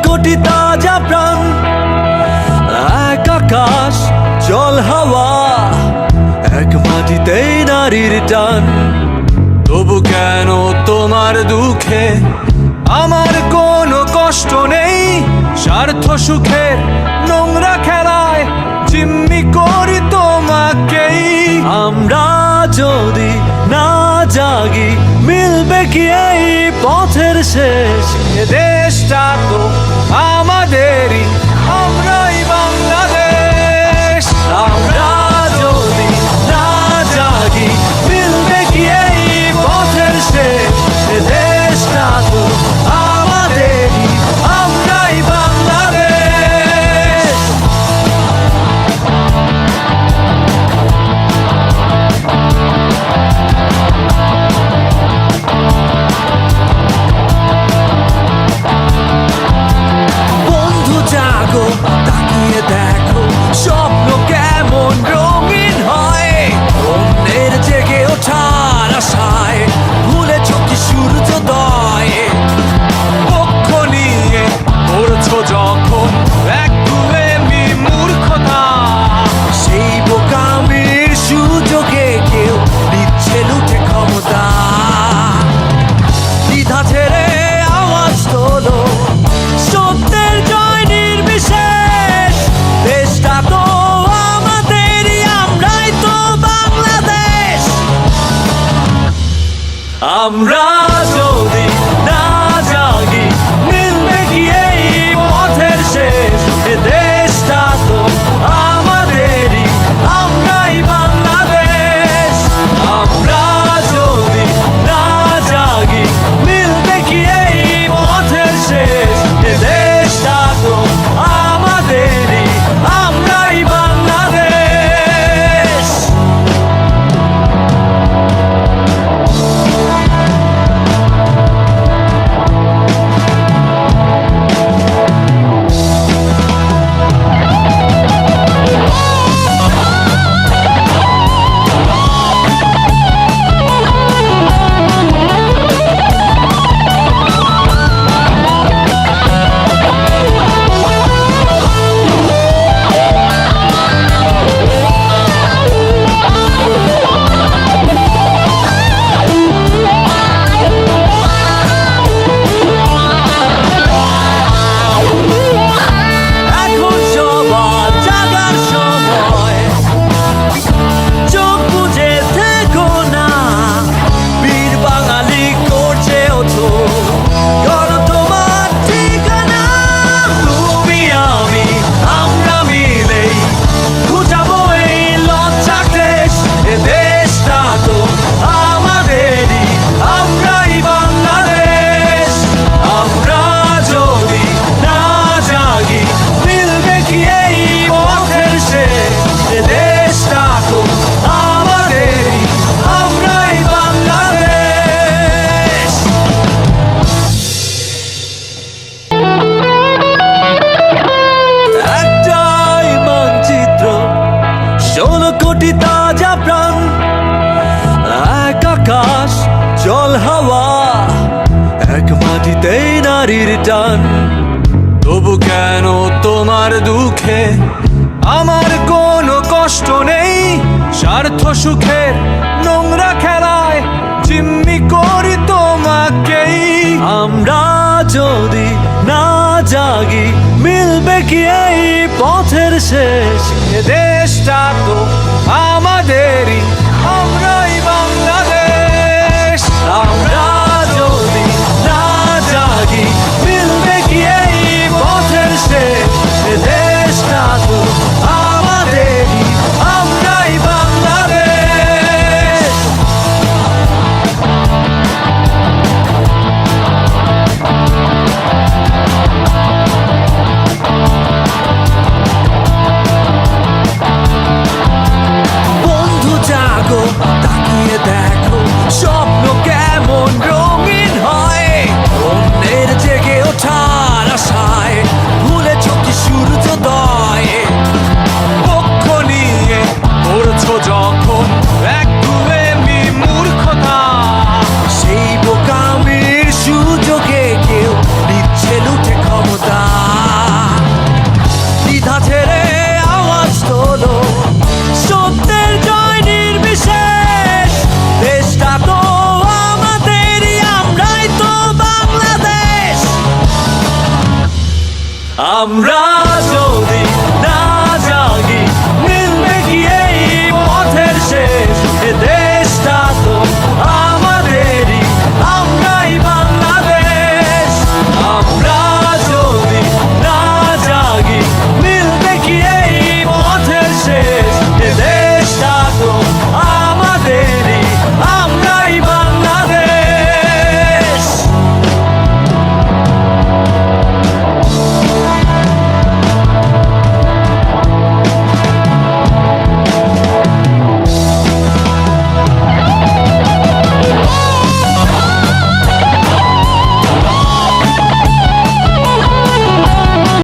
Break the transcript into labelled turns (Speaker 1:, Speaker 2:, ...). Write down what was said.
Speaker 1: কোটি তাজা প্রাণ, এক আকাশ জল হাওয়া, এক মাটিতেই নারীর টান। তবু কেন তোমার দুঃখে আমার কোনো কষ্ট নেই? স্বার্থ সুখের নোংরা খেলায় জিম্মি করি তোমাকেই। আমরা যদি না জাগি মিলবে কি এই পথের শেষ? এ দেশটা তো আমাদেরই, আমরাই বাংলাদেশ। আমরা যদি না জাগি মিলবে কি এই পথের শেষ? এ দেশটা তো আমাদেরই, আমরাই বাংলাদেশ। বন্ধু জাগো, তাকিয়ে দেখো স্বপ্ন কেমন রঙিন হয়। অন্যের জেগে ওঠার আশায় ভুলেছ কি সূর্যোদয়? পক্ষ নিয়ে করছো যখন একগুঁয়েমি মূর্খতা, সেই বোকামির সুযোগে কেউ নিচ্ছে লুঠে ক্ষমতা। দ্বিধা ছেড়ে আওয়াজ তোলো, সত্যের জয় নির্বিশেষ। দেশটা তো আমাদেরই, আমরাই তো বাংলাদেশ। আমরা যদি না জাগি মিলবে কি এই পথের শেষ? এ দেশটা তো আমাদেরই, আমরাই বাংলাদেশ। আমরা যদি না জাগি মিলবে কি এই পথের শেষ? এ দেশটা তো আমাদেরই, আমরাই বাংলাদেশ। এখন সবার জাগার সময়, চোখ বুজে থেকো না। বীর বাঙালি করছে ওঠো, করো তোমার ঠিকানা। তুমি আমি আমরা মিলেই খুঁজাবো এই লজ্জা ক্লেশ। এ দেশটা তো আমাদেরই, আমরাই বাংলাদেশ। আমরা যদি না জাগি মিলবে কি এই পথের শেষ? এ দেশটা তো আমাদেরই, আমরাই বাংলাদেশ। একটাই মানচিত্র, 16 কোটি তাজা প্রাণ, এক আকাশ জল হাওয়া, এক মাটিতেই নারীর টান। তবু কেন তোমার দুঃখে আমার কোনো কষ্ট নেই? স্বার্থ সুখের নোংরা খেলায় জিম্মি করি তোমাকেই। আমরা যদি না জাগি মিলবে কি এই পথের শেষ? এ দেশটা তো আমাদেরই, আমরাই বাংলাদেশ। আমরা যদি না জাগি মিলবে কি এই পথের শেষ? এ দেশটা তো আমাদেরই, আমরাই বাংলাদেশ। বন্ধু জাগো, আমরা